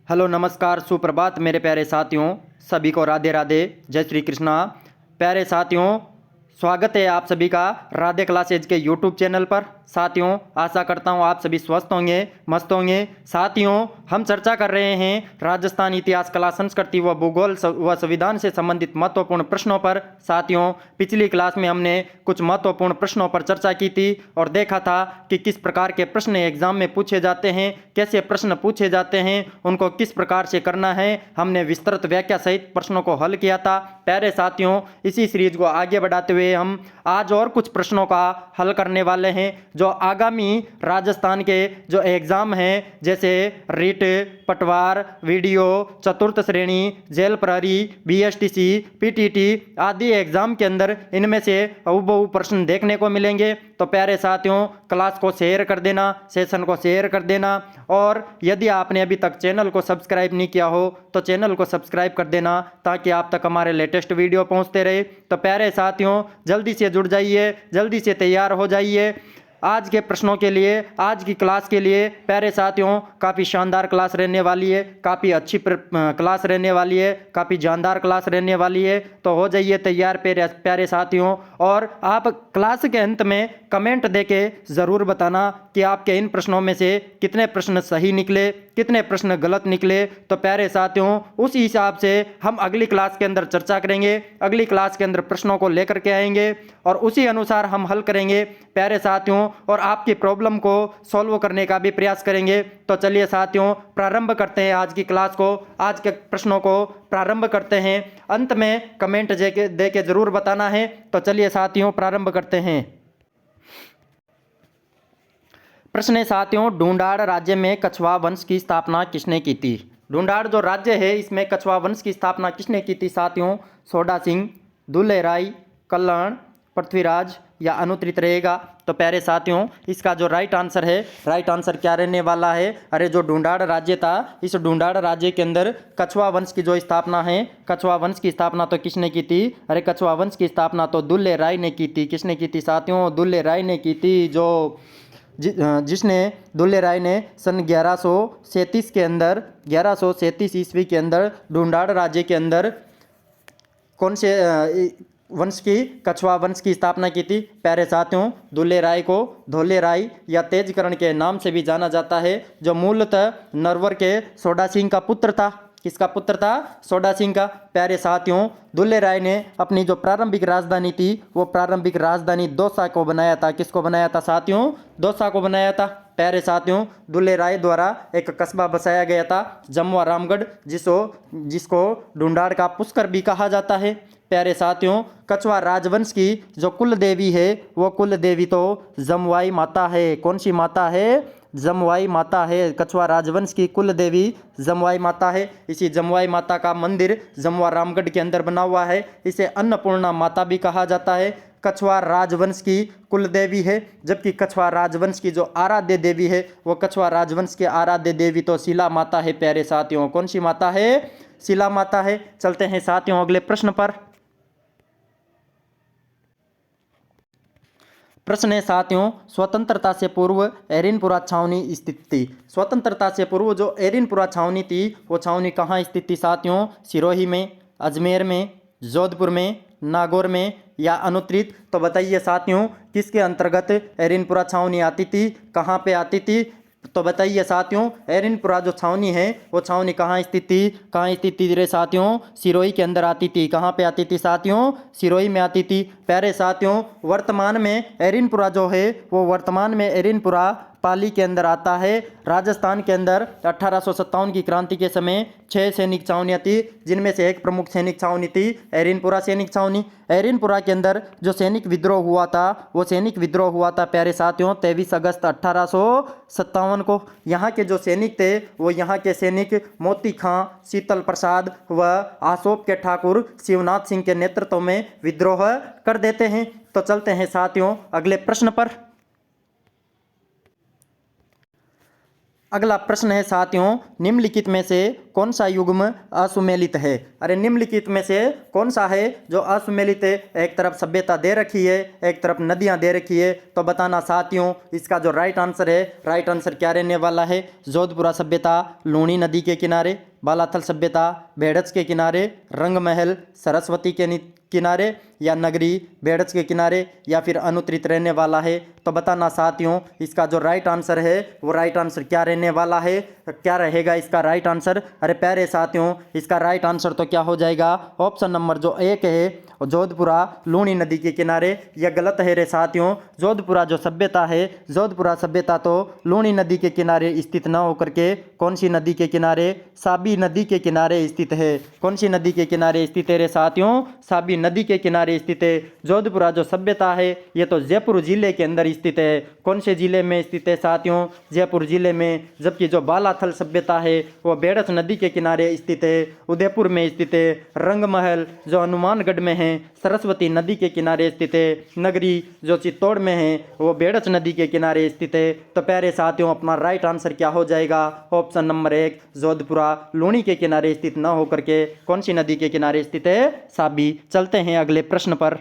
Hello नमस्कार सुप्रभात मेरे प्यारे साथियों, सभी को राधे राधे, जय श्री कृष्णा। प्यारे साथियों, स्वागत है आप सभी का राधे क्लासेज के यूट्यूब चैनल पर। साथियों, आशा करता हूँ आप सभी स्वस्थ होंगे, मस्त होंगे। साथियों, हम चर्चा कर रहे हैं राजस्थान इतिहास, कला, संस्कृति व भूगोल व संविधान से संबंधित महत्वपूर्ण प्रश्नों पर। साथियों, पिछली क्लास में हमने कुछ महत्वपूर्ण प्रश्नों पर चर्चा की थी और देखा था कि किस प्रकार के प्रश्न एग्जाम में पूछे जाते हैं, कैसे प्रश्न पूछे जाते हैं, उनको किस प्रकार से करना है। हमने विस्तृत व्याख्या सहित प्रश्नों को हल किया था। प्यारे साथियों, इसी सीरीज को आगे बढ़ाते हुए हम आज और कुछ प्रश्नों का हल करने वाले हैं जो आगामी राजस्थान के जो एग्जाम हैं, जैसे रिट, पटवार, वीडियो, चतुर्थ श्रेणी, जेल प्रहरी, बीएसटीसी, पीटीटी आदि एग्जाम के अंदर इनमें से बहु प्रश्न देखने को मिलेंगे। तो प्यारे साथियों, क्लास को शेयर कर देना, सेशन को शेयर कर देना, और यदि आपने अभी तक चैनल को सब्सक्राइब नहीं किया हो तो चैनल को सब्सक्राइब कर देना ताकि आप तक हमारे लेटेस्ट वीडियो पहुंचते रहे। तो प्यारे साथियों, जल्दी से जुड़ जाइए, जल्दी से तैयार हो जाइए आज के प्रश्नों के लिए, आज की क्लास के लिए। प्यारे साथियों, काफ़ी शानदार क्लास रहने वाली है, काफ़ी अच्छी क्लास रहने वाली है, काफ़ी जानदार क्लास रहने वाली है। तो हो जाइए तैयार प्यारे साथियों। और आप क्लास के अंत में कमेंट देके ज़रूर बताना कि आपके इन प्रश्नों में से कितने प्रश्न सही निकले, कितने प्रश्न गलत निकले। तो प्यारे साथियों, उस हिसाब से हम अगली क्लास के अंदर चर्चा करेंगे, अगली क्लास के अंदर प्रश्नों को लेकर के आएंगे और उसी अनुसार हम हल करेंगे प्यारे साथियों, और आपकी प्रॉब्लम को सॉल्व करने का भी प्रयास करेंगे। तो चलिए साथियों, प्रारंभ करते हैं आज की क्लास को, आज के प्रश्नों को प्रारंभ करते हैं। अंत में कमेंट दे के जरूर बताना है। तो चलिए साथियों, प्रारंभ करते हैं। प्रश्न है साथियों, ढूंढाड़ राज्य में कछवाहा वंश की स्थापना किसने की थी? ढूंढाड़ जो राज्य है, इसमें कछवाहा वंश की स्थापना किसने की थी साथियों? सोडा सिंह, दुल्हेराय, कल्याण, पृथ्वीराज या अनुत्रित रहेगा। तो प्यारे साथियों, इसका जो राइट आंसर है, राइट आंसर क्या रहने वाला है? अरे जो ढूंढाड़ राज्य था, इस ढूंढाड़ राज्य के अंदर कछवाहा वंश की जो स्थापना है, कछवाहा वंश की स्थापना तो किसने की थी? अरे कछवाहा वंश की स्थापना तो दुल्हेराय ने की थी। किसने की थी साथियों? दुल्हेराय ने की थी। जिसने दुल्हेराय ने सन 1137 के अंदर, 1137 ईस्वी के अंदर ढूंढाड़ राज्य के अंदर कौन से वंश की, कछवाहा वंश की स्थापना की थी? प्यारे साथियों, दुल्हेराय को धोलेराय या तेजकरण के नाम से भी जाना जाता है, जो मूलतः नरवर के सोडा सिंह का पुत्र था। किसका पुत्र था? सोडा सिंह का। प्यारे साथियों, दुल्हेराय ने अपनी जो प्रारंभिक राजधानी थी, वो प्रारंभिक राजधानी दौसा को बनाया था। किसको बनाया था साथियों? दौसा को बनाया था। प्यारे साथियों, दुल्हेराय द्वारा एक कस्बा बसाया गया था, जमवा रामगढ़, जिसको ढूंढाड़ का पुष्कर भी कहा जाता है। प्यारे साथियों, कछवाहा राजवंश की जो कुल देवी है, वो कुल देवी तो जमवाई माता है। कौन सी माता है? जमवाई माता है। कछवाहा राजवंश की कुल देवी जमवाई माता है। इसी जमवाई माता का मंदिर जमवा रामगढ़ के अंदर बना हुआ है। इसे अन्नपूर्णा माता भी कहा जाता है। कछवाहा राजवंश की कुल देवी है, जबकि कछवाहा राजवंश की जो आराध्य देवी है, वो कछवाहा राजवंश की आराध्य देवी तो शिला माता है। प्यारे साथियों, कौन सी माता है? शिला माता है। चलते हैं साथियों अगले प्रश्न पर। प्रश्न है साथियों, स्वतंत्रता से पूर्व एरिनपुरा छावनी स्थित थी। स्वतंत्रता से पूर्व जो एरिनपुरा छावनी थी, वो छावनी कहाँ स्थित थी साथियों? सिरोही में, अजमेर में, जोधपुर में, नागौर में या अनुत्रित? तो बताइए साथियों, किसके अंतर्गत एरिनपुरा छावनी आती थी, कहाँ पे आती थी? तो बताइए साथियों, एरिनपुरा जो छावनी है, वो छावनी कहाँ स्थित थी? कहाँ स्थित थी रे साथियों? सिरोही के अंदर आती थी। कहाँ पे आती थी साथियों? सिरोही में आती थी। प्यारे साथियों, वर्तमान में एरिनपुरा जो है, वो वर्तमान में एरिनपुरा पाली के अंदर आता है। राजस्थान के अंदर 1857 की क्रांति के समय 6 सैनिक छावनियाँ थी, जिनमें से एक प्रमुख सैनिक छावनी थी एरिनपुरा सैनिक छावनी। एरिनपुरा के अंदर जो सैनिक विद्रोह हुआ था, वो सैनिक विद्रोह हुआ था प्यारे साथियों 23 अगस्त 1857 को। यहाँ के जो सैनिक थे, वो यहाँ के सैनिक मोती खां, शीतल प्रसाद व आसोप के ठाकुर शिवनाथ सिंह के नेतृत्व में विद्रोह कर देते हैं। तो चलते हैं साथियों अगले प्रश्न पर। अगला प्रश्न है साथियों, निम्नलिखित में से कौन सा युग्म असुमेलित है? अरे निम्नलिखित में से कौन सा है जो असुमेलित है? एक तरफ सभ्यता दे रखी है, एक तरफ नदियां दे रखी है, तो बताना साथियों इसका जो राइट आंसर है, राइट आंसर क्या रहने वाला है? जोधपुरा सभ्यता लूणी नदी के किनारे, बालाथल सभ्यता बेड़च के किनारे, रंगमहल सरस्वती के किनारे, या नगरी बेड़च के किनारे, या फिर अनुत्तरित रहने वाला है? तो बताना साथियों इसका जो राइट आंसर है वो राइट आंसर क्या रहने वाला है, क्या रहेगा इसका राइट आंसर? अरे प्यारे साथियों इसका राइट आंसर तो क्या हो जाएगा? ऑप्शन नंबर जो 1 है जोधपुरा लूणी नदी के किनारे, यह गलत है रे साथियों। जोधपुरा जो सभ्यता है, जोधपुरा सभ्यता तो लूणी नदी के किनारे स्थित न होकर के कौन सी नदी के किनारे? साबी नदी के किनारे स्थित है। कौन सी नदी के किनारे स्थित है रे साथियों? साबी नदी के किनारे स्थित है। जोधपुरा जो सभ्यता है ये तो जयपुर जिले के अंदर स्थित है। कौन से जिले में स्थित है साथियों? जयपुर जिले में। जबकि जो बालाथल सभ्यता है वो बेड़च नदी के किनारे स्थित है, उदयपुर में स्थित है। रंगमहल जो हनुमानगढ़ में है, सरस्वती नदी के किनारे स्थित है। नगरी जो चित्तौड़ में है वो बेड़च नदी के किनारे स्थित है। तो प्यारे साथियों अपना राइट आंसर क्या हो जाएगा? ऑप्शन नंबर 1 जोधपुरा लूणी के किनारे स्थित न होकर के कौन सी नदी के किनारे स्थित है? साबी। चलते हैं अगले प्रश्न पर।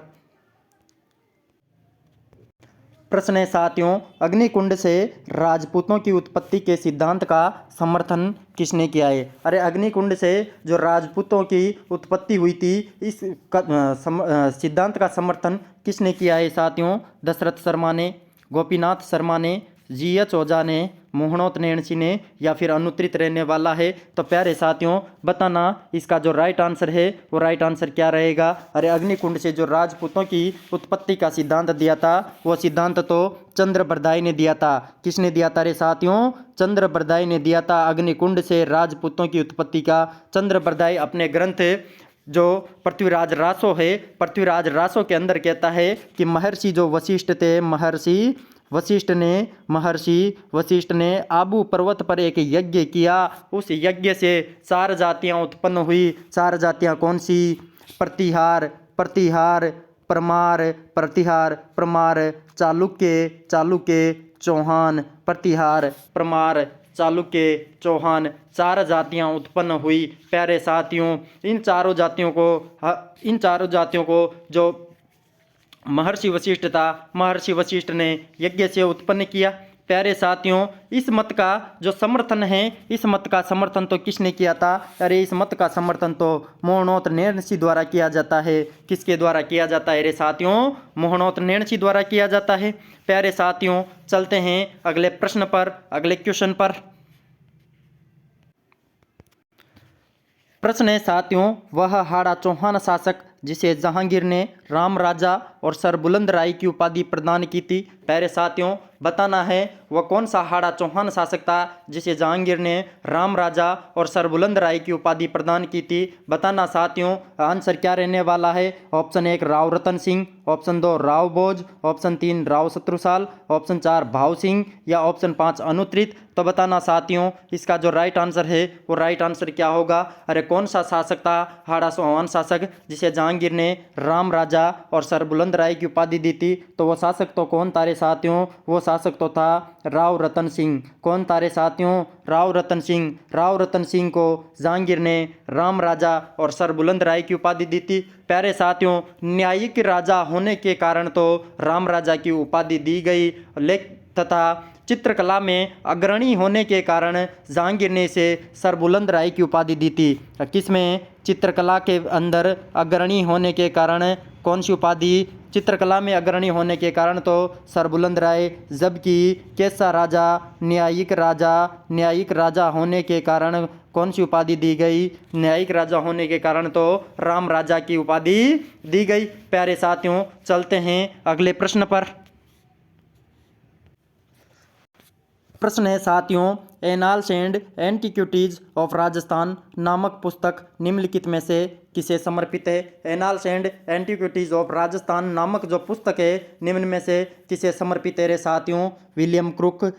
प्रश्न है साथियों, अग्निकुंड से राजपूतों की उत्पत्ति के सिद्धांत का समर्थन किसने किया है? अरे अग्निकुंड से जो राजपूतों की उत्पत्ति हुई थी इस सिद्धांत का समर्थन किसने किया है साथियों? दशरथ शर्मा ने, गोपीनाथ शर्मा ने, जी.एच. ओझा ने, मोहनोत नेणसी ने, या फिर अनुत्तरित रहने वाला है? तो प्यारे साथियों बताना इसका जो राइट आंसर है वो राइट आंसर क्या रहेगा? अरे अग्निकुंड से जो राजपूतों की उत्पत्ति का सिद्धांत दिया था वो सिद्धांत तो चंद्रबरदाई ने दिया था। किसने दिया था रे साथियों? चंद्रबरदाई ने दिया था अग्निकुंड से राजपूतों की उत्पत्ति का। चंद्रबरदाई अपने ग्रंथ जो पृथ्वीराज रासो है, पृथ्वीराज रासो के अंदर कहता है कि महर्षि जो वशिष्ठ थे, महर्षि वशिष्ठ ने आबू पर्वत पर एक यज्ञ किया। उस यज्ञ से 4 जातियां उत्पन्न हुई। 4 जातियां कौन सी? प्रतिहार, प्रमार, चालुक्य, चौहान। प्रतिहार, प्रमार, चालुक्य, चौहान 4 जातियां उत्पन्न हुई। प्यारे साथियों इन चारों जातियों को जो महर्षि वशिष्ठ था, महर्षि वशिष्ठ ने यज्ञ से उत्पन्न किया। प्यारे साथियों इस मत का जो समर्थन है, इस मत का समर्थन तो किसने किया था? अरे इस मत का समर्थन तो मोहनोत नेणसी द्वारा किया जाता है। किसके द्वारा किया जाता है रे साथियों? मोहनोत नेणसी द्वारा किया जाता है। प्यारे साथियों चलते हैं अगले प्रश्न पर, अगले क्वेश्चन पर। प्रश्न है साथियों, वह हाड़ा चौहान शासक जिसे जहांगीर ने राम राजा और सर बुलंद राय की उपाधि प्रदान की थी? प्यारे साथियों बताना है वह कौन सा हाड़ा चौहान शासक था जिसे जहांगीर ने राम राजा और सर बुलंद राय की उपाधि प्रदान की थी? बताना साथियों आंसर क्या रहने वाला है? ऑप्शन 1 राव रतन सिंह, ऑप्शन 2 राव भोज, ऑप्शन 3 राव शत्रुसाल, ऑप्शन 4 भाव सिंह, या ऑप्शन 5 अनुत्तरित? तो बताना साथियों इसका जो राइट आंसर है वो राइट आंसर क्या होगा? अरे कौन सा शासक था हाड़ा चौहान शासक जिसे जहांगीर ने राम राजा और सर बुलंद राय की उपाधि दी थी? तो वो शासक तो कौन था रे साथियों? वो शासक तो था राव रतन सिंह। कौन था रे साथियों? राव रतन सिंह। राव रतन सिंह को जहांगीर ने राम राजा और सर बुलंद राय की उपाधि दी थी। प्यारे साथियों न्यायिक राजा होने के कारण तो राम राजा की उपाधि दी गई, तथा चित्रकला में अग्रणी होने के कारण जहांगीर ने इसे सर बुलंद राय की उपाधि दी थी। किसमें? चित्रकला के अंदर अग्रणी होने के कारण कौन सी उपाधि? चित्रकला में अग्रणी होने के कारण तो सर बुलंद राय। जबकि कैसा राजा? न्यायिक राजा होने के कारण कौन सी उपाधि दी गई? न्यायिक राजा होने के कारण तो राम राजा की उपाधि दी गई। प्यारे साथियों चलते हैं अगले प्रश्न पर। प्रश्न है साथियों, annals and antiquities of Rajasthan नामक पुस्तक निम्नलिखित में से किसे समर्पित है? Annals and antiquities of Rajasthan नामक जो पुस्तक है निम्न में से किसे समर्पित है रे साथियों? विलियम क्रुक,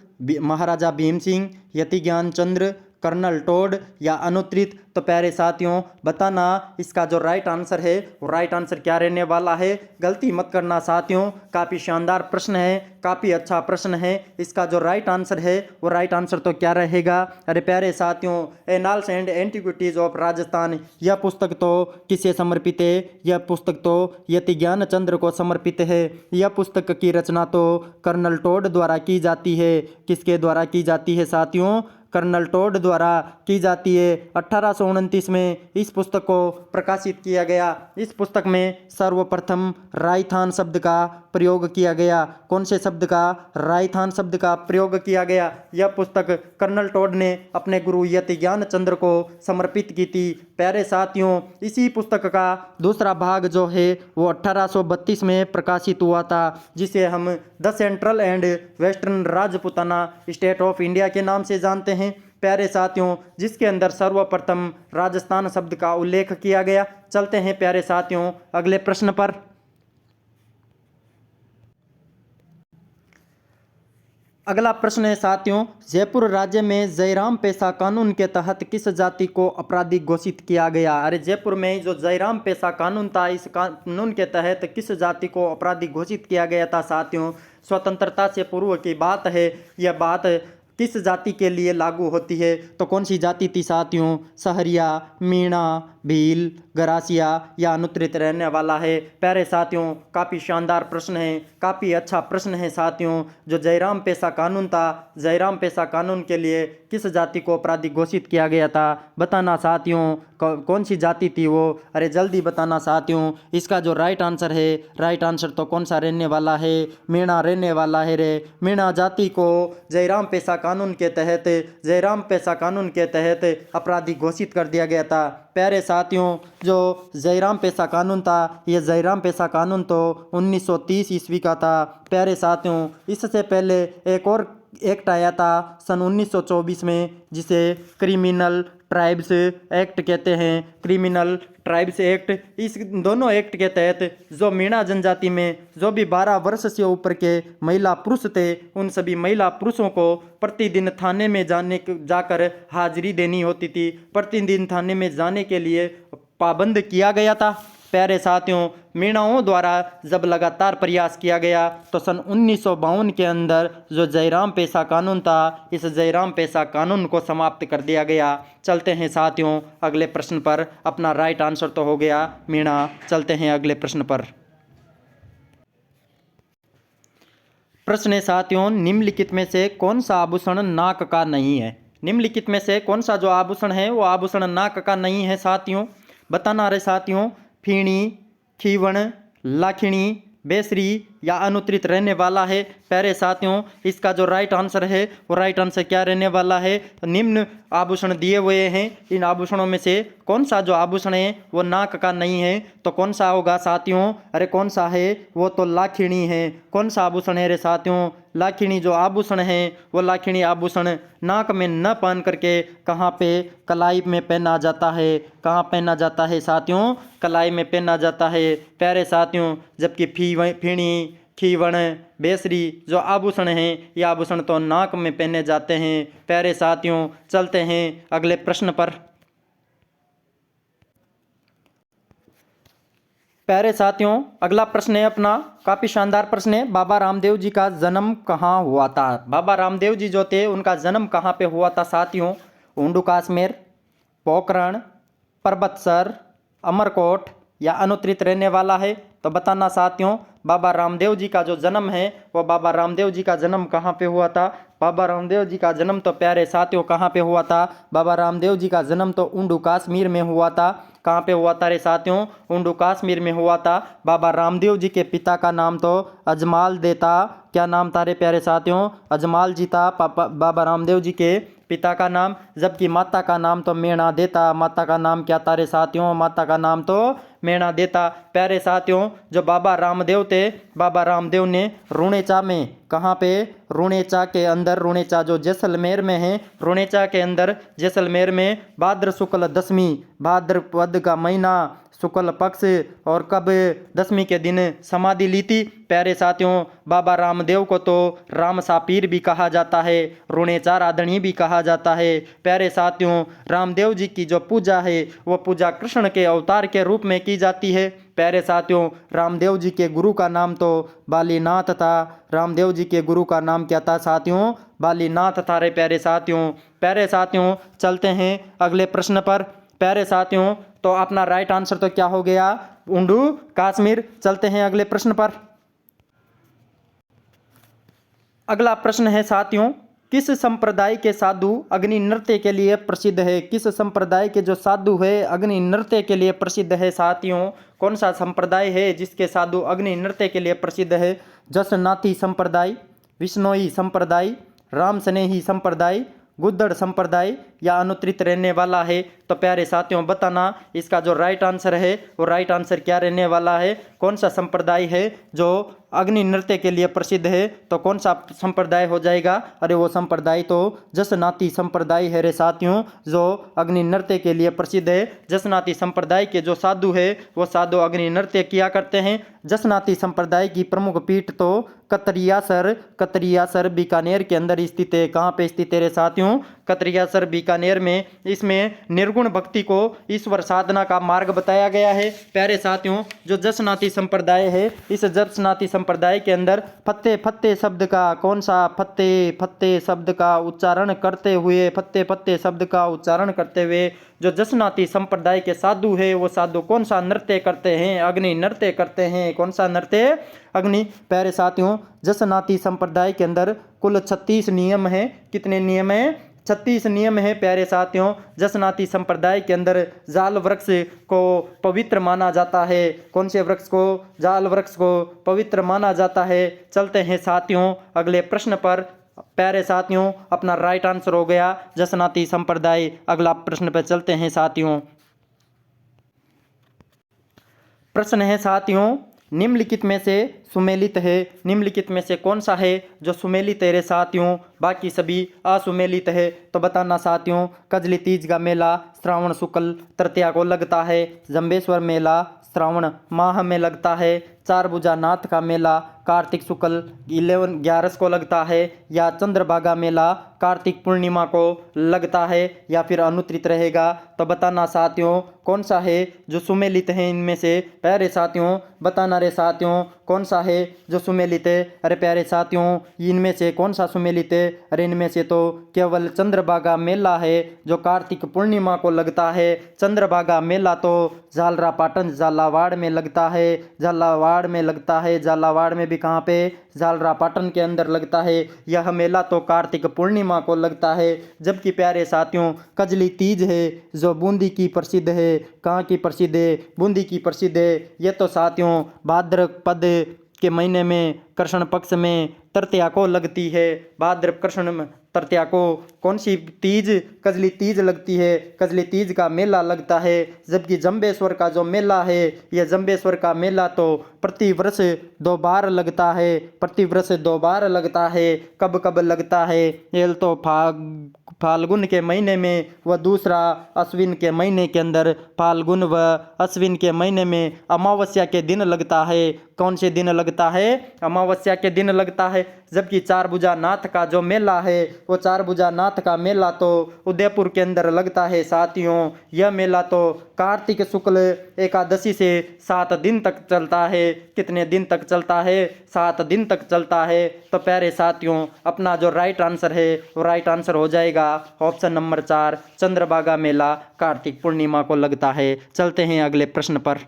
महाराजा भीम सिंह, यति ज्ञान चंद्र, कर्नल टोड या अनुत्रित? तो प्यारे साथियों बताना इसका जो राइट आंसर है वो राइट आंसर क्या रहने वाला है। गलती मत करना साथियों, काफ़ी शानदार प्रश्न है, काफ़ी अच्छा प्रश्न है। इसका जो राइट आंसर है वो राइट आंसर तो क्या रहेगा? अरे प्यारे साथियों, annals and antiquities of Rajasthan, यह पुस्तक तो किसे समर्पित है? यह पुस्तक तो यति ज्ञान चंद्र को समर्पित है। यह पुस्तक की रचना तो कर्नल टोड द्वारा की जाती है। किसके द्वारा की जाती है साथियों? कर्नल टोड द्वारा की जाती है। 1829 में इस पुस्तक को प्रकाशित किया गया। इस पुस्तक में सर्वप्रथम रायथान शब्द का प्रयोग किया गया। कौन से शब्द का? रायथान शब्द का प्रयोग किया गया। यह पुस्तक कर्नल टोड ने अपने गुरु यति ज्ञान चंद्र को समर्पित की थी। प्यारे साथियों, इसी पुस्तक का दूसरा भाग जो है वो 1832 में प्रकाशित हुआ था, जिसे हम the central and western Rajputana state of India के नाम से जानते हैं। प्यारे साथियों, जिसके अंदर सर्वप्रथम राजस्थान शब्द का उल्लेख किया गया। चलते हैं प्यारे साथियों अगले प्रश्न पर। अगला प्रश्न है साथियों, जयपुर राज्य में जयराम पेशा कानून के तहत किस जाति को अपराधी घोषित किया गया? अरे जयपुर में जो जयराम पेशा कानून था, इस कानून के तहत किस जाति को अपराधी घोषित किया गया था साथियों? स्वतंत्रता से पूर्व की बात है। यह बात किस जाति के लिए लागू होती है? तो कौन सी जाति थी साथियों? सहरिया, मीणा, भील, गरासिया या अनुत्रित रहने वाला है। प्यारे साथियों, काफ़ी शानदार प्रश्न है, काफ़ी अच्छा प्रश्न है साथियों। जो जयराम पेशा कानून था, जयराम पेशा कानून के लिए किस जाति को अपराधी घोषित किया गया था? बताना साथियों कौन सी जाति थी वो? अरे जल्दी बताना साथियों। इसका जो राइट आंसर है, राइट आंसर तो कौन सा रहने वाला है? मीणा रहने वाला है रे। मीणा जाति को जयराम पेशा कानून के तहत, जयराम पेशा कानून के तहत अपराधी घोषित कर दिया गया था। प्यारे साथियों, जो जयराम पेशा कानून था, ये जयराम पेशा कानून तो 1930 ईस्वी का था। प्यारे साथियों, इससे पहले एक और एक्ट आया था सन 1924 में, जिसे क्रिमिनल ट्राइब्स एक्ट कहते हैं। क्रिमिनल ट्राइब्स एक्ट, इस दोनों एक्ट के तहत जो मीणा जनजाति में जो भी 12 वर्ष से ऊपर के महिला पुरुष थे, उन सभी महिला पुरुषों को प्रतिदिन थाने में जाकर हाजिरी देनी होती थी। प्रतिदिन थाने में जाने के लिए पाबंद किया गया था। प्यारे साथियों, मीणाओं द्वारा जब लगातार प्रयास किया गया तो सन 1952 के अंदर जो जयराम पेशा कानून था, इस जयराम पेशा कानून को समाप्त कर दिया गया। चलते हैं साथियों अगले प्रश्न पर। अपना राइट आंसर तो हो गया मीणा। चलते हैं अगले प्रश्न पर। प्रश्न है साथियों, निम्नलिखित में से कौन सा आभूषण नाक का नहीं है? निम्नलिखित में से कौन सा जो आभूषण है वो आभूषण नाक का नहीं है साथियों? बताना रहे साथियों। फीणी, खीवण, लाखिणी, बेसरी या अनुत्रित रहने वाला है। प्यारे साथियों, इसका जो राइट आंसर है वो राइट आंसर क्या रहने वाला है? निम्न आभूषण दिए हुए हैं, इन आभूषणों में से कौन सा जो आभूषण है वो नाक का नहीं है? तो कौन सा होगा साथियों? अरे कौन सा है? वो तो लाखिणी है। कौन सा आभूषण है रे साथियों? लाखिणी जो आभूषण है वो लाखिणी आभूषण नाक में न पहन करके कहाँ पे? कलाई में पहना जाता है। कहाँ पहना जाता है साथियों? कलाई में पहना जाता है। प्यारे साथियों, जबकि फीणी, खीवण, बेसरी जो आभूषण हैं, ये आभूषण तो नाक में पहने जाते हैं। प्यारे साथियों, चलते हैं अगले प्रश्न पर। प्यारे साथियों, अगला प्रश्न है अपना, काफ़ी शानदार प्रश्न है। बाबा रामदेव जी का जन्म कहाँ हुआ था? बाबा रामदेव जी जो थे उनका जन्म कहाँ पे हुआ था साथियों? ऊंडू कश्मीर, पोखरण, परबतसर, अमरकोट या अनुत्रित रहने वाला है? तो बताना साथियों, बाबा रामदेव जी का जो जन्म है वो बाबा रामदेव जी का जन्म कहाँ पे हुआ था? बाबा रामदेव जी का जन्म तो प्यारे साथियों कहाँ पे हुआ था? बाबा रामदेव जी का जन्म तो ऊंडू कश्मीर में हुआ था। कहाँ पे हुआ था रे साथियों? ऊंडू कश्मीर में हुआ था। बाबा रामदेव जी के पिता का नाम तो अजमाल दे था। क्या नाम था रे प्यारे साथियों? अजमाल जी था बाबा रामदेव जी के पिता का नाम। जबकि माता का नाम तो मेणा देता। माता का नाम क्या था रे साथियों? माता का नाम तो मेणा देता। प्यारे साथियों, जो बाबा रामदेव थे, बाबा रामदेव ने रुणेचा में, कहाँ पे? रुणेचा के अंदर, रुणेचा जो जैसलमेर में है, रुणेचा के अंदर जैसलमेर में भाद्र शुक्ल दशमी, भाद्रपद का महीना शुक्ल पक्ष और कब 10वीं के दिन समाधि ली थी। प्यारे साथियों, बाबा रामदेव को तो राम सापीर भी कहा जाता है, ऋणेचार आदरणीय भी कहा जाता है। प्यारे साथियों, रामदेव जी की जो पूजा है वो पूजा कृष्ण के अवतार के रूप में की जाती है। प्यारे साथियों, रामदेव जी के गुरु का नाम तो बालीनाथ था। रामदेव जी के गुरु का नाम क्या था साथियों? बालीनाथ था रे प्यारे साथियों। प्यारे साथियों, चलते हैं अगले प्रश्न पर। प्यारे साथियों, तो अपना राइट आंसर तो क्या हो गया? उंडू कश्मीर। चलते हैं अगले प्रश्न पर। अगला प्रश्न है साथियों, किस संप्रदाय के साधु अग्नि नृत्य के लिए प्रसिद्ध है? किस संप्रदाय के जो साधु है अग्नि नृत्य के लिए प्रसिद्ध है साथियों? कौन सा संप्रदाय है जिसके साधु अग्नि नृत्य के लिए प्रसिद्ध है? जसनाती संप्रदाय, विष्णोई संप्रदाय, राम स्नेही संप्रदाय, गुद्दड़ संप्रदाय या अनुत्रित रहने वाला है? तो प्यारे साथियों, बताना इसका जो राइट आंसर है वो राइट आंसर क्या रहने वाला है। कौन सा संप्रदाय है जो अग्नि नृत्य के लिए प्रसिद्ध है? तो कौन सा संप्रदाय हो जाएगा? अरे वो संप्रदाय तो जसनाती संप्रदाय है रे साथियों, जो अग्नि नृत्य के लिए प्रसिद्ध है। जसनाती संप्रदाय के जो साधु है वो साधु अग्नि नृत्य किया करते हैं। जसनाती संप्रदाय की प्रमुख पीठ तो कतरियासर बीकानेर के अंदर स्थित है। कहाँ पे स्थित है रे साथियों? कतरियासर बीकानेर में। इसमें निर्गुण भक्ति को ईश्वर साधना का मार्ग बताया गया है। प्यारे साथियों, जो जसनाती संप्रदाय है, इस जसनाती संप्रदाय के अंदर फत्ते फत्ते शब्द का, कौन सा? फत्ते फत्ते शब्द का उच्चारण करते हुए, फत्ते फत्ते शब्द का उच्चारण करते हुए जो जसनाती संप्रदाय के साधु है वो साधु कौन सा नृत्य करते हैं? अग्नि नृत्य करते हैं। कौन सा नृत्य? अग्नि। प्यारे साथियों, जसनाती संप्रदाय के अंदर कुल 36 नियम हैं। कितने नियम हैं? 36 नियम है प्यारे साथियों। जसनाती संप्रदाय के अंदर जाल वृक्ष को पवित्र माना जाता है। कौन से वृक्ष को? जाल वृक्ष को पवित्र माना जाता है। चलते हैं साथियों अगले प्रश्न पर। प्यारे साथियों, अपना राइट आंसर हो गया जसनाती संप्रदाय। अगला प्रश्न पर चलते हैं साथियों। प्रश्न है साथियों, निम्नलिखित में से सुमेलित है। निम्नलिखित में से कौन सा है जो सुमेलित है रे साथियों? बाकी सभी असुमेलित है। तो बताना साथियों। कजली तीज का मेला श्रावण शुक्ल तृतीया को लगता है। जंबेश्वर मेला श्रावण माह में लगता है। चारभुजा नाथ का मेला कार्तिक शुक्ल 11 को लगता है। या चंद्रभागा मेला कार्तिक पूर्णिमा को लगता है, या फिर अनुत्रित रहेगा? तो बताना साथियों कौन सा है जो सुमेलित है इनमें से? प्यारे साथियों, बताना रे साथियों कौन सा है जो सुमेलित है? अरे प्यारे साथियों, इनमें से कौन सा सुमेलित है? अरे इनमें से तो केवल चंद्रभागा मेला है जो कार्तिक पूर्णिमा को लगता है। चंद्रभागा मेला तो झालरापाटन झालावाड़ में लगता है। झालावाड़ में लगता है। झालावाड़ में भी कहाँ पे? झालरापाटन के अंदर लगता है। यह मेला तो कार्तिक पूर्णिमा को लगता है। जबकि प्यारे साथियों, कजली तीज है जो बूंदी की प्रसिद्ध है। कहाँ की प्रसिद्ध है? बूंदी की प्रसिद्ध है। ये तो साथियों भाद्रपद के महीने में कृष्ण पक्ष में तृतीया को लगती है। भाद्र कृष्ण तृतीया को कौन सी तीज? कजली तीज लगती है। कजली तीज का मेला लगता है। जबकि जंबेश्वर का जो मेला है, यह जंबेश्वर का मेला तो प्रतिवर्ष 2 बार लगता है। प्रतिवर्ष 2 बार लगता है। कब कब लगता है? ये तो फाल्गुन के महीने में व दूसरा अश्विन के महीने के अंदर। फाल्गुन व अश्विन के महीने में अमावस्या के दिन लगता है। कौन से दिन लगता है? अमावस्या के दिन लगता है। जबकि चारभुजा नाथ का जो मेला है वो चारभुजा नाथ का मेला तो उदयपुर के अंदर लगता है साथियों। यह मेला तो कार्तिक शुक्ल एकादशी से 7 दिन तक चलता है। कितने दिन तक चलता है? 7 दिन तक चलता है। तो प्यारे साथियों, अपना जो राइट आंसर है वो राइट आंसर हो जाएगा ऑप्शन नंबर 4, चंद्रभागा मेला कार्तिक पूर्णिमा को लगता है। चलते हैं अगले प्रश्न पर।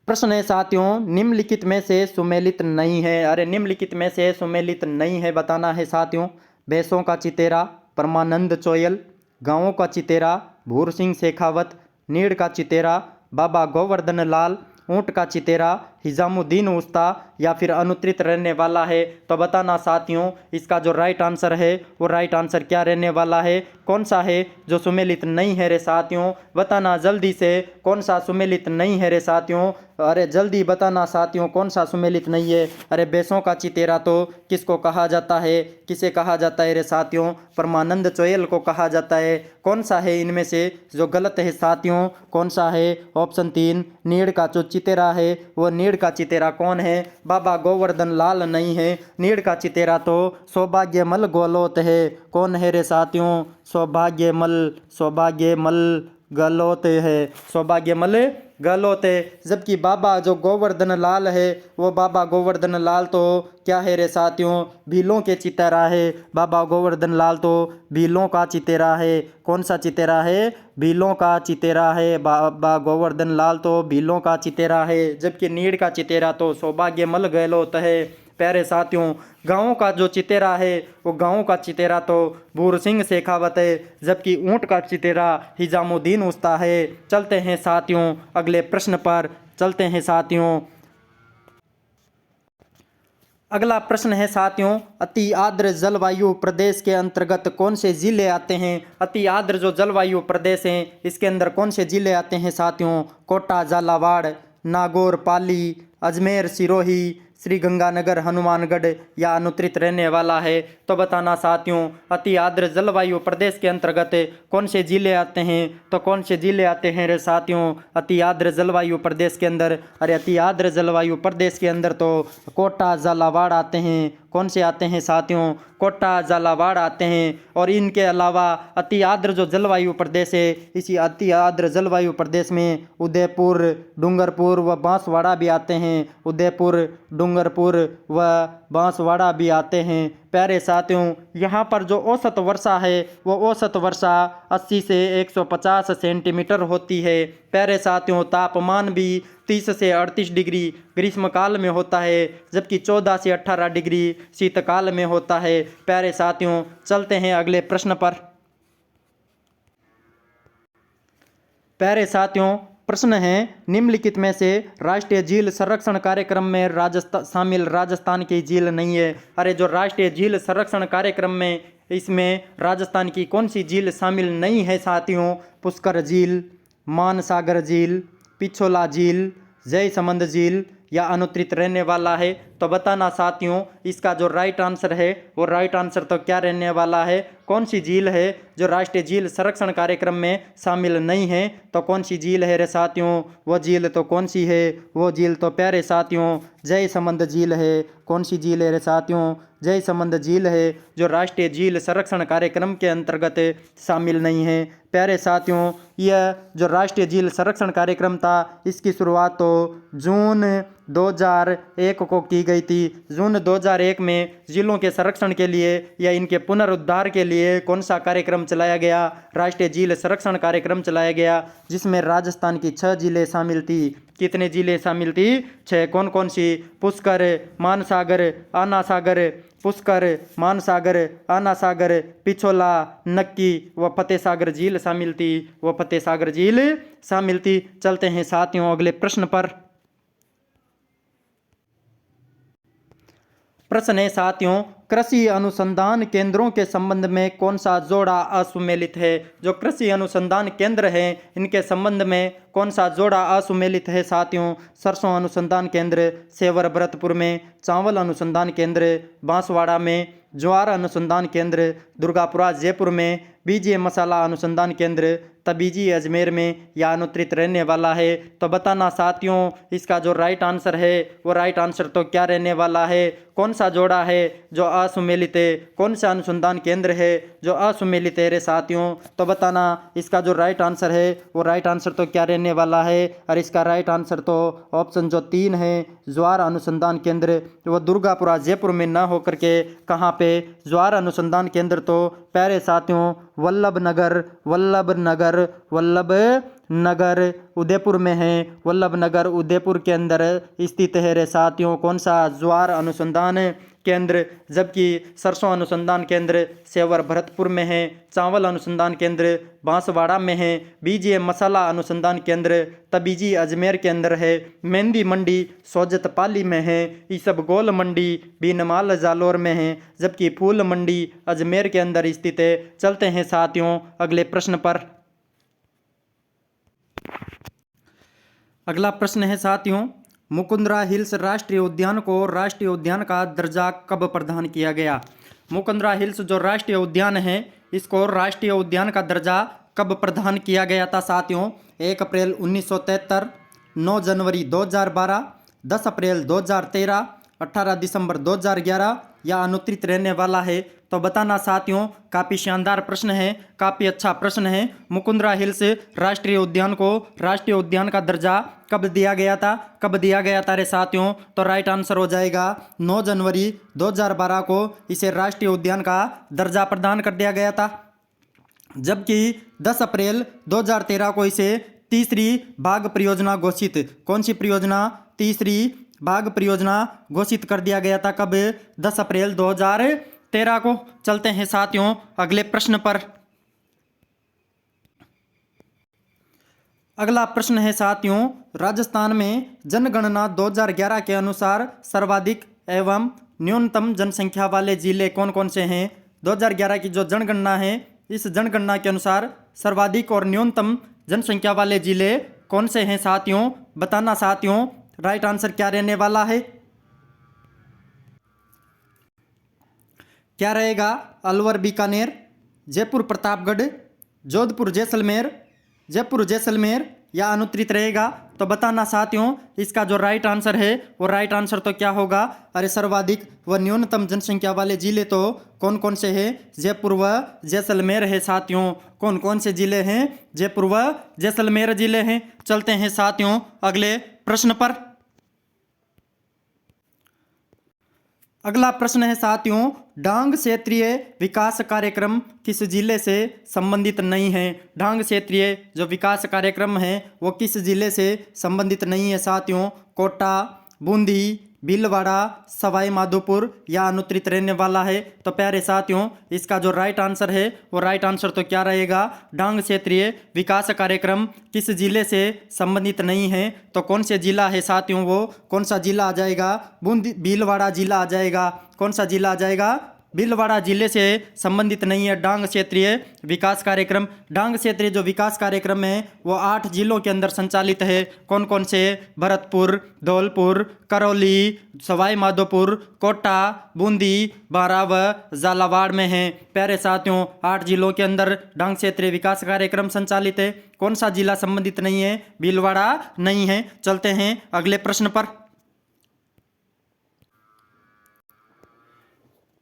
प्रश्न है साथियों, निम्नलिखित में से सुमेलित नहीं है। अरे निम्नलिखित में से सुमेलित नहीं है, बताना है साथियों। भैंसों का चितेरा परमानंद चोयल, गांवों का चितेरा भूर सिंह शेखावत, नीड़ का चितेरा बाबा गोवर्धन लाल, ऊँट का चितेरा हिजामुद्दीन उस्ता, या फिर अनुत्रित रहने वाला है? तो बताना साथियों, इसका जो राइट आंसर है वो राइट आंसर क्या रहने वाला है? कौन सा है जो सुमेलित नहीं है रे साथियों? बताना जल्दी से, कौन सा सुमेलित नहीं है रे साथियों? अरे जल्दी बताना साथियों, कौन सा सुमेलित नहीं है। अरे बेसों का चितेरा तो किसको कहा जाता है, किसे कहा जाता है रे साथियों? परमानंद चोयल को कहा जाता है। कौन सा है इनमें से जो गलत है साथियों? कौन सा है? ऑप्शन 3, नीड़ का जो चितेरा है वो नीड़ का चितेरा कौन है? बाबा गोवर्धन लाल नहीं है। नीड़ का चितेरा तो सौभाग्यमल गहलोत है। कौन है रे साथियों? सौभाग्यमल गहलोत है। सौभाग्यमल गहलोत है। जबकि बाबा जो गोवर्धन लाल है वो बाबा गोवर्धन लाल तो क्या है रे साथियों? भीलों के चितेरा है। बाबा गोवर्धन लाल तो भीलों का चितेरा है। कौन सा चितेरा है? भीलों का चितेरा है। बाबा गोवर्धन लाल तो भीलों का चितेरा है। जबकि नीड़ का चितेरा तो सौभाग्यमल गहलोत है। प्यारे साथियों, गाँव का जो चितेरा है वो गाँव का चितेरा तो भूर सिंह शेखावत है। जबकि ऊँट का चितेरा हिजामुद्दीन उस्ता है। चलते हैं साथियों अगले प्रश्न पर। चलते हैं साथियों। अगला प्रश्न है साथियों, अति आर्द्र जलवायु प्रदेश के अंतर्गत कौन से जिले आते हैं? अति आर्द्र जो जलवायु प्रदेश हैं इसके अंदर कौन से जिले आते हैं साथियों? कोटा, झालावाड़, नागौर, पाली, अजमेर, सिरोही, श्री गंगानगर, हनुमानगढ़ या अनुत्तरित रहने वाला है? तो बताना साथियों, अति आर्द्र जलवायु प्रदेश के अंतर्गत कौन से जिले आते हैं? तो कौन से जिले आते हैं रे साथियों अति आर्द्र जलवायु प्रदेश के अंदर? अरे अति आर्द्र जलवायु प्रदेश के अंदर तो कोटा, झालावाड़ आते हैं। कौन से आते हैं साथियों? कोटा, झालावाड़ आते हैं। और इनके अलावा अति आर्द्र जो जलवायु प्रदेश है इसी अति आर्द्र जलवायु प्रदेश में उदयपुर, डूंगरपुर व बांसवाड़ा भी आते हैं। उदयपुर, डूंगरपुर व बांसवाड़ा भी आते हैं। प्यारे साथियों, यहाँ पर जो औसत वर्षा है वो औसत वर्षा 80 से 150 सेंटीमीटर होती है। प्यारे साथियों, तापमान भी 30 से 38 डिग्री ग्रीष्मकाल में होता है, जबकि 14 से 18 डिग्री शीतकाल में होता है। प्यारे साथियों, चलते हैं अगले प्रश्न पर। प्यारे साथियों, प्रश्न है, निम्नलिखित में से राष्ट्रीय झील संरक्षण कार्यक्रम में शामिल राजस्थान की झील नहीं है। अरे जो राष्ट्रीय झील संरक्षण कार्यक्रम में इसमें राजस्थान की कौन सी झील शामिल नहीं है साथियों? पुष्कर झील, मानसागर झील, पिछोला झील, जयसमंद झील या अनुत्तरित रहने वाला है? तो बताना साथियों, इसका जो राइट आंसर है वो राइट आंसर तो क्या रहने वाला है? कौन सी झील है जो राष्ट्रीय झील संरक्षण कार्यक्रम में शामिल नहीं है? तो कौन सी झील है रे साथियों? वो झील तो कौन सी है? वो झील तो प्यारे साथियों जयसमंद झील है। कौन सी झील है रे साथियों? जयसमंद झील है जो राष्ट्रीय झील संरक्षण कार्यक्रम के अंतर्गत शामिल नहीं है। प्यारे साथियों, यह जो राष्ट्रीय झील संरक्षण कार्यक्रम था इसकी शुरुआत तो जून 2001 को की गई थी। जून 2001 में झीलों के संरक्षण के लिए या इनके पुनरुद्धार के लिए कौन सा कार्यक्रम चलाया गया? राष्ट्रीय झील संरक्षण कार्यक्रम चलाया गया, जिसमें राजस्थान की 6 जिले शामिल थी। कितने जिले शामिल थी? 6। कौन कौन सी? पुष्कर, मानसागर, आना सागर, पुष्कर, मानसागर, आना सागर, पिछोला, नक्की व फतेह सागर झील शामिल थी। वो फतेह सागर झील शामिल थी। चलते हैं साथियों अगले प्रश्न पर। प्रश्न है साथियों, कृषि अनुसंधान केंद्रों के संबंध में कौन सा जोड़ा असुमेलित है? जो कृषि अनुसंधान केंद्र हैं इनके संबंध में कौन सा जोड़ा असुमेलित है साथियों? सरसों अनुसंधान केंद्र सेवर भरतपुर में, चावल अनुसंधान केंद्र बांसवाड़ा में, ज्वार अनुसंधान केंद्र दुर्गापुरा जयपुर में, बीजीय मसाला अनुसंधान केंद्र तबीजी अजमेर में या अनुत्तरित रहने वाला है? तो बताना साथियों, इसका जो राइट आंसर है वो राइट आंसर तो क्या रहने वाला है? कौन सा जोड़ा है जो असुमेलित है? कौन सा अनुसंधान केंद्र है जो असुमेलित है रे साथियों? तो बताना इसका जो राइट आंसर है वो राइट आंसर तो क्या रहने वाला है? और इसका राइट आंसर तो ऑप्शन जो 3 है, ज्वार अनुसंधान केंद्र। वो दुर्गापुरा जयपुर में ना होकर के कहाँ पे? ज्वार अनुसंधान केंद्र तो प्यारे साथियों वल्लभनगर उदयपुर में है। वल्लभनगर उदयपुर के अंदर स्थित है रे साथियों कौन सा? ज्वार अनुसंधान केंद्र। जबकि सरसों अनुसंधान केंद्र सेवर भरतपुर में है, चावल अनुसंधान केंद्र बांसवाड़ा में है, बीजीय मसाला अनुसंधान केंद्र तबीजी अजमेर के अंदर है, मेहंदी मंडी सोजतपाली में है, ईसबगोल मंडी बीनमाल जालोर में है, जबकि फूल मंडी अजमेर के अंदर स्थित है। चलते हैं साथियों अगले प्रश्न पर। अगला प्रश्न है साथियों, मुकुंदरा हिल्स राष्ट्रीय उद्यान को राष्ट्रीय उद्यान का दर्जा कब प्रदान किया गया? मुकुंदरा हिल्स जो राष्ट्रीय उद्यान है, इसको राष्ट्रीय उद्यान का दर्जा कब प्रदान किया गया था साथियों? 1 अप्रैल 1973, 9 जनवरी 2012, 10 अप्रैल 2013, 18 दिसंबर 2011 या अनुत्तरित रहने वाला है? तो बताना साथियों। काफ़ी शानदार प्रश्न है, काफ़ी अच्छा प्रश्न है। मुकुंदरा हिल्स राष्ट्रीय उद्यान को राष्ट्रीय उद्यान का दर्जा कब दिया गया था? कब दिया गया था रे साथियों? तो राइट आंसर हो जाएगा 9 जनवरी 2012 को इसे राष्ट्रीय उद्यान का दर्जा प्रदान कर दिया गया था। जबकि 10 अप्रैल 2013 को इसे तीसरी बाघ परियोजना घोषित, कौन सी परियोजना? तीसरी बाघ परियोजना घोषित कर दिया गया था। कब? 10 अप्रैल 2013 को। चलते हैं साथियों अगले प्रश्न पर। अगला प्रश्न है साथियों, राजस्थान में जनगणना 2011 के अनुसार सर्वाधिक एवं न्यूनतम जनसंख्या वाले जिले कौन कौन से हैं? 2011 की जो जनगणना है, इस जनगणना के अनुसार सर्वाधिक और न्यूनतम जनसंख्या वाले जिले कौन से हैं साथियों? बताना साथियों। राइट आंसर क्या रहने वाला है? क्या रहेगा? अलवर बीकानेर, जयपुर प्रतापगढ़, जोधपुर जैसलमेर, जयपुर जैसलमेर या अनुत्तरित रहेगा? तो बताना साथियों। इसका जो राइट आंसर है वो राइट आंसर तो क्या होगा? अरे सर्वाधिक व न्यूनतम जनसंख्या वाले जिले तो कौन कौन से हैं? जयपुर व जैसलमेर है साथियों। कौन कौन से जिले हैं? जयपुर व जैसलमेर जिले हैं। चलते हैं साथियों अगले प्रश्न पर। अगला प्रश्न है साथियों, डांग क्षेत्रीय विकास कार्यक्रम किस जिले से संबंधित नहीं है? डांग क्षेत्रीय जो विकास कार्यक्रम है वो किस जिले से संबंधित नहीं है साथियों? कोटा, बूंदी, भीलवाड़ा, सवाई माधोपुर या अनुत्तरित रहने वाला है? तो प्यारे साथियों, इसका जो राइट आंसर है वो राइट आंसर तो क्या रहेगा? डांग क्षेत्रीय विकास कार्यक्रम किस जिले से संबंधित नहीं है? तो कौन से जिला है साथियों? वो कौन सा जिला आ जाएगा? बूंदी, भीलवाड़ा जिला आ जाएगा। कौन सा जिला आ जाएगा? भीलवाड़ा जिले से संबंधित नहीं है डांग क्षेत्रीय विकास कार्यक्रम। डांग क्षेत्रीय जो विकास कार्यक्रम है वो 8 जिलों के अंदर संचालित है। कौन कौन से? भरतपुर, धौलपुर, करौली, सवाई माधोपुर, कोटा, बूंदी, बारां व झालावाड़ में है। प्यारे साथियों, 8 जिलों के अंदर डांग क्षेत्रीय विकास कार्यक्रम संचालित है। कौन सा जिला संबंधित नहीं है? भीलवाड़ा नहीं है। चलते हैं अगले प्रश्न पर।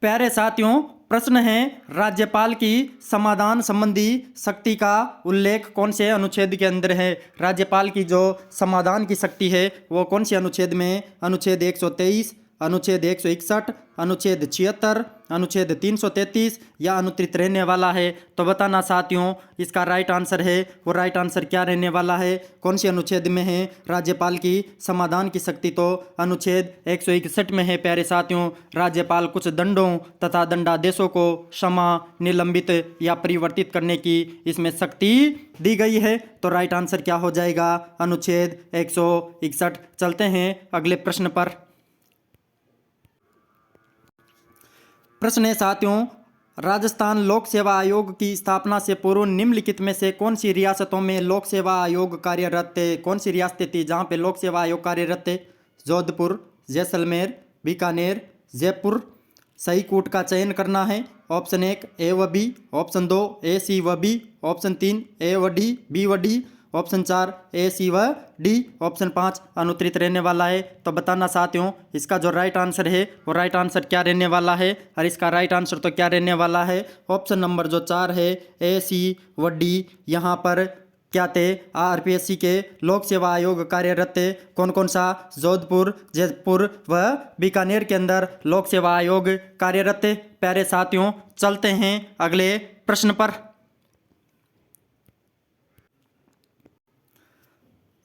प्यारे साथियों, प्रश्न है, राज्यपाल की समाधान संबंधी शक्ति का उल्लेख कौन से अनुच्छेद के अंदर है? राज्यपाल की जो समाधान की शक्ति है वो कौन से अनुच्छेद में है? अनुच्छेद 123, अनुच्छेद 161, अनुच्छेद 76, अनुच्छेद 333 या अनुत्तरित रहने वाला है? तो बताना साथियों। इसका राइट आंसर है वो राइट आंसर क्या रहने वाला है? कौन से अनुच्छेद में है राज्यपाल की समाधान की शक्ति? तो अनुच्छेद 161 में है। प्यारे साथियों, राज्यपाल कुछ दंडों तथा दंडादेशों को क्षमा, निलंबित या परिवर्तित करने की इसमें शक्ति दी गई है। तो राइट आंसर क्या हो जाएगा? अनुच्छेद 161। चलते हैं अगले प्रश्न पर। प्रश्न है साथियों, राजस्थान लोक सेवा आयोग की स्थापना से पूर्व निम्नलिखित में से कौन सी रियासतों में लोक सेवा आयोग कार्यरत थे? कौन सी रियासतें थी जहां पे लोक सेवा आयोग कार्यरत थे? जोधपुर, जैसलमेर, बीकानेर, जयपुर। सही कूट का चयन करना है। ऑप्शन 1 ए व बी, ऑप्शन 2 ए सी व बी, ऑप्शन 3 ए व डी, बी व डी, ऑप्शन 4 ए सी व डी, ऑप्शन 5 अनुत्तरित रहने वाला है। तो बताना साथियों, इसका जो राइट आंसर है वो राइट आंसर क्या रहने वाला है? और इसका राइट आंसर तो क्या रहने वाला है? ऑप्शन नंबर जो 4 है ए सी व डी, यहाँ पर क्या थे? आरपीएससी के लोक सेवा आयोग कार्यरत थे। कौन कौन सा? जोधपुर, जयपुर व बीकानेर के अंदर लोक सेवा आयोग कार्यरत थे। प्यारे साथियों, चलते हैं अगले प्रश्न पर।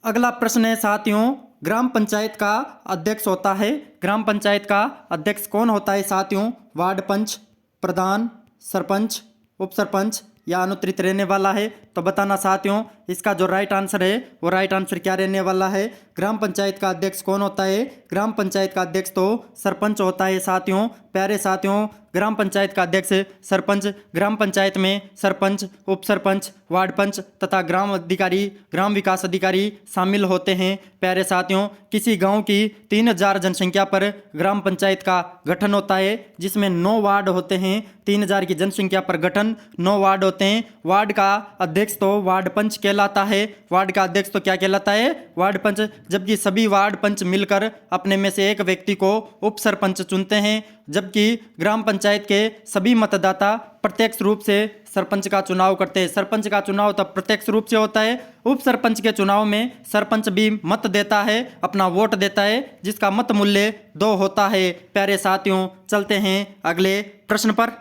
अगला प्रश्न है साथियों, ग्राम पंचायत का अध्यक्ष होता है। ग्राम पंचायत का अध्यक्ष कौन होता है साथियों? वार्ड पंच, प्रधान, सरपंच, उप सरपंच या अनुत्तरित रहने वाला है? तो बताना साथियों, इसका जो राइट आंसर है वो राइट आंसर क्या रहने वाला है? ग्राम पंचायत का अध्यक्ष कौन होता है? ग्राम पंचायत का अध्यक्ष तो सरपंच होता है साथियों। प्यारे साथियों, ग्राम पंचायत का अध्यक्ष सरपंच। ग्राम पंचायत में सरपंच, उप सरपंच, वार्ड पंच तथा ग्राम अधिकारी, ग्राम विकास अधिकारी शामिल होते हैं। प्यारे साथियों, किसी गांव की 3000 जनसंख्या पर ग्राम पंचायत का गठन होता है, जिसमें 9 वार्ड होते हैं। 3000 की जनसंख्या पर गठन 9 वार्ड होते हैं। वार्ड का अध्यक्ष तो वार्ड पंच कहलाता है। वार्ड का अध्यक्ष तो क्या कहलाता है? वार्ड पंच। जबकि सभी वार्ड पंच मिलकर अपने में से एक व्यक्ति को उप सरपंच चुनते हैं। जबकि ग्राम पंचायत के सभी मतदाता प्रत्यक्ष रूप से सरपंच का चुनाव करते हैं। सरपंच का चुनाव तब प्रत्यक्ष रूप से होता है। उप सरपंच के चुनाव में सरपंच भी मत देता है, अपना वोट देता है, जिसका मत मूल्य 2 होता है। प्यारे साथियों, चलते हैं अगले प्रश्न पर।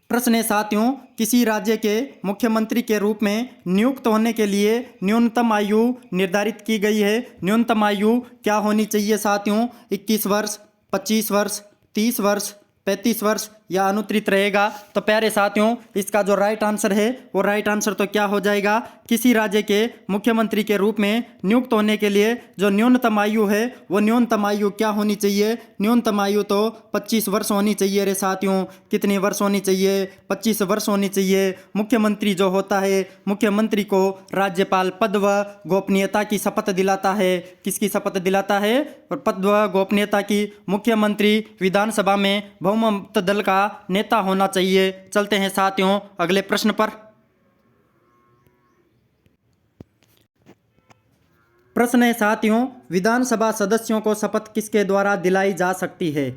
प्रश्न है साथियों, किसी राज्य के मुख्यमंत्री के रूप में नियुक्त होने के लिए न्यूनतम आयु निर्धारित की गई है। न्यूनतम आयु क्या होनी चाहिए साथियों? 21 वर्ष, 25 वर्ष, 30 वर्ष, 35 वर्ष या अनुत्तरित रहेगा? तो प्यारे साथियों, इसका जो राइट आंसर है वो राइट आंसर तो क्या हो जाएगा? किसी राज्य के मुख्यमंत्री के रूप में नियुक्त होने के लिए जो न्यूनतम आयु है वो न्यूनतम आयु क्या होनी चाहिए? न्यूनतम आयु तो 25 वर्ष होनी चाहिए रे साथियों। कितने वर्ष होनी चाहिए? 25 वर्ष होनी चाहिए। मुख्यमंत्री जो होता है, मुख्यमंत्री को राज्यपाल पद व गोपनीयता की शपथ दिलाता है। किसकी शपथ दिलाता है? पद व गोपनीयता की। मुख्यमंत्री विधानसभा में बहुमत दल का नेता होना चाहिए। चलते हैं साथियों अगले प्रश्न पर। प्रश्न है साथियों, विधानसभा सदस्यों को शपथ किसके द्वारा दिलाई जा सकती है?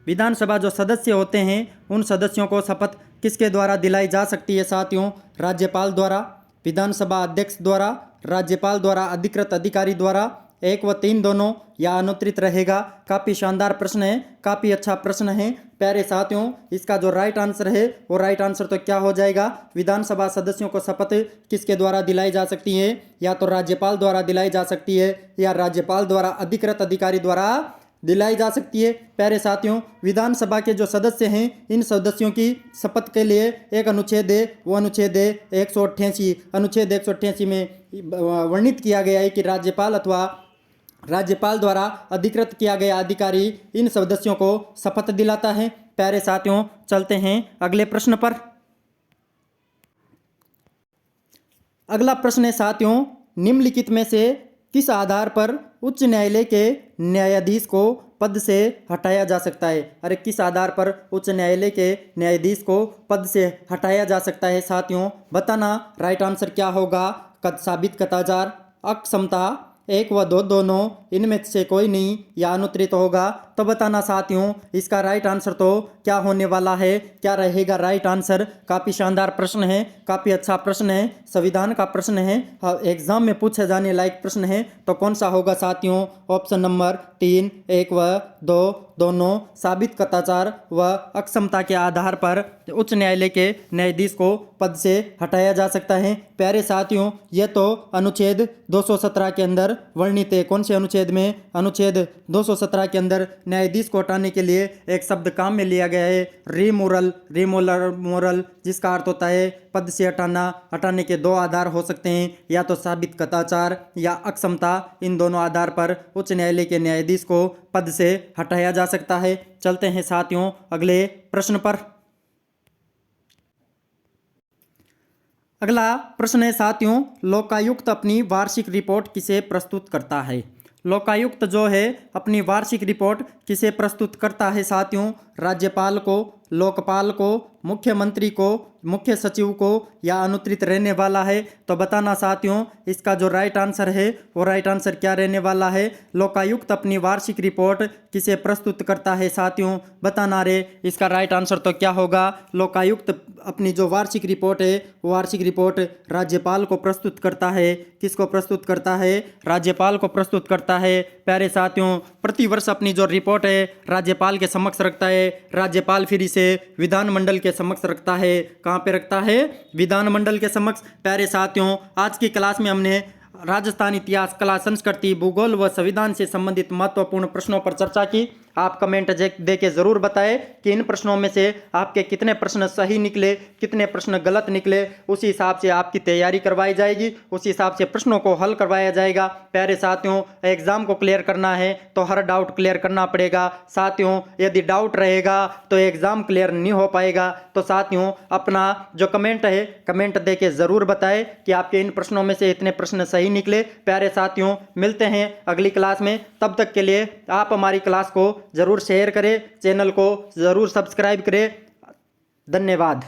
विधानसभा जो सदस्य होते हैं उन सदस्यों को शपथ किसके द्वारा दिलाई जा सकती है साथियों? राज्यपाल द्वारा, विधानसभा अध्यक्ष द्वारा, राज्यपाल द्वारा, अधिकृत अधिकारी द्वारा, 1 व 3 दोनों या अनुत्तरित रहेगा? काफ़ी शानदार प्रश्न है, काफ़ी अच्छा प्रश्न है। प्यारे साथियों, इसका जो राइट आंसर है वो राइट आंसर तो क्या हो जाएगा? विधानसभा सदस्यों को शपथ किसके द्वारा दिलाई जा सकती है? या तो राज्यपाल द्वारा दिलाई जा सकती है या राज्यपाल द्वारा अधिकृत अधिकारी द्वारा दिलाई जा सकती है। प्यारे साथियों, विधानसभा के जो सदस्य हैं इन सदस्यों की शपथ के लिए एक अनुच्छेद है, वो अनुच्छेद 188। अनुच्छेद 188 में वर्णित किया गया है कि राज्यपाल अथवा राज्यपाल द्वारा अधिकृत किया गया अधिकारी इन सदस्यों को शपथ दिलाता है। प्यारे साथियों, चलते हैं अगले प्रश्न पर। अगला प्रश्न है साथियों, निम्नलिखित में से किस आधार पर उच्च न्यायालय के न्यायाधीश को पद से हटाया जा सकता है? अरे किस आधार पर उच्च न्यायालय के न्यायाधीश को पद से हटाया जा सकता है साथियों? बताना राइट आंसर क्या होगा? साबित कदाचार, अक्षमता, 1 व 2 दोनों, इनमें से कोई नहीं या अनुत्तरित होगा? तो बताना साथियों, इसका राइट आंसर तो क्या होने वाला है? क्या रहेगा राइट आंसर? काफ़ी शानदार प्रश्न है, काफ़ी अच्छा प्रश्न है, संविधान का प्रश्न है, एग्जाम में पूछे जाने लायक प्रश्न है। तो कौन सा होगा साथियों? ऑप्शन नंबर 3, 1 व 2 दोनों, साबित कदाचार व अक्षमता के आधार पर उच्च न्यायालय के न्यायाधीश को पद से हटाया जा सकता है। प्यारे साथियों, यह तो अनुच्छेद 217 के अंदर वर्णित है। कौन से अनुच्छेद में? अनुच्छेद 217 के अंदर न्यायाधीश को हटाने के लिए एक शब्द काम में लिया गया है, रिमूवल, जिसका अर्थ होता है पद से हटाना। हटाने के 2 आधार हो सकते हैं, या तो साबित कदाचार या अक्षमता। इन दोनों आधार पर उच्च न्यायालय के न्यायाधीश को पद से हटाया जा सकता है। चलते हैं साथियों अगले प्रश्न पर। अगला प्रश्न है साथियों, लोकायुक्त अपनी वार्षिक रिपोर्ट किसे प्रस्तुत करता है? लोकायुक्त जो है अपनी वार्षिक रिपोर्ट किसे प्रस्तुत करता है साथियों? राज्यपाल को, लोकपाल को, मुख्यमंत्री को, मुख्य सचिव को या अनुत्तरित रहने वाला है? तो बताना साथियों, इसका जो राइट आंसर है वो राइट आंसर क्या रहने वाला है? लोकायुक्त अपनी वार्षिक रिपोर्ट किसे प्रस्तुत करता है साथियों? बताना रे, इसका राइट आंसर तो क्या होगा? लोकायुक्त अपनी जो वार्षिक रिपोर्ट है वो वार्षिक रिपोर्ट राज्यपाल को प्रस्तुत करता है। किसको प्रस्तुत करता है? राज्यपाल को प्रस्तुत करता है। प्यारे साथियों, प्रतिवर्ष अपनी जो रिपोर्ट है राज्यपाल के समक्ष रखता है। राज्यपाल फिर इसे विधानमंडल के समक्ष रखता है। कहाँ पे रखता है? विधानमंडल के समक्ष। प्यारे साथियों, आज की क्लास में हमने राजस्थान इतिहास, कला, संस्कृति, भूगोल व संविधान से संबंधित महत्वपूर्ण प्रश्नों पर चर्चा की। आप कमेंट दे के ज़रूर बताएं कि इन प्रश्नों में से आपके कितने प्रश्न सही निकले, कितने प्रश्न गलत निकले। उसी हिसाब से आपकी तैयारी करवाई जाएगी, उसी हिसाब से प्रश्नों को हल करवाया जाएगा। प्यारे साथियों, एग्ज़ाम को क्लियर करना है तो हर डाउट क्लियर करना पड़ेगा। साथियों, यदि डाउट रहेगा तो एग्ज़ाम क्लियर नहीं हो पाएगा। तो साथियों, अपना जो कमेंट है, कमेंट दे के ज़रूर बताएं कि आपके इन प्रश्नों में से इतने प्रश्न सही निकले। प्यारे साथियों, मिलते हैं अगली क्लास में। तब तक के लिए आप हमारी क्लास को ज़रूर शेयर करें, चैनल को ज़रूर सब्सक्राइब करें। धन्यवाद।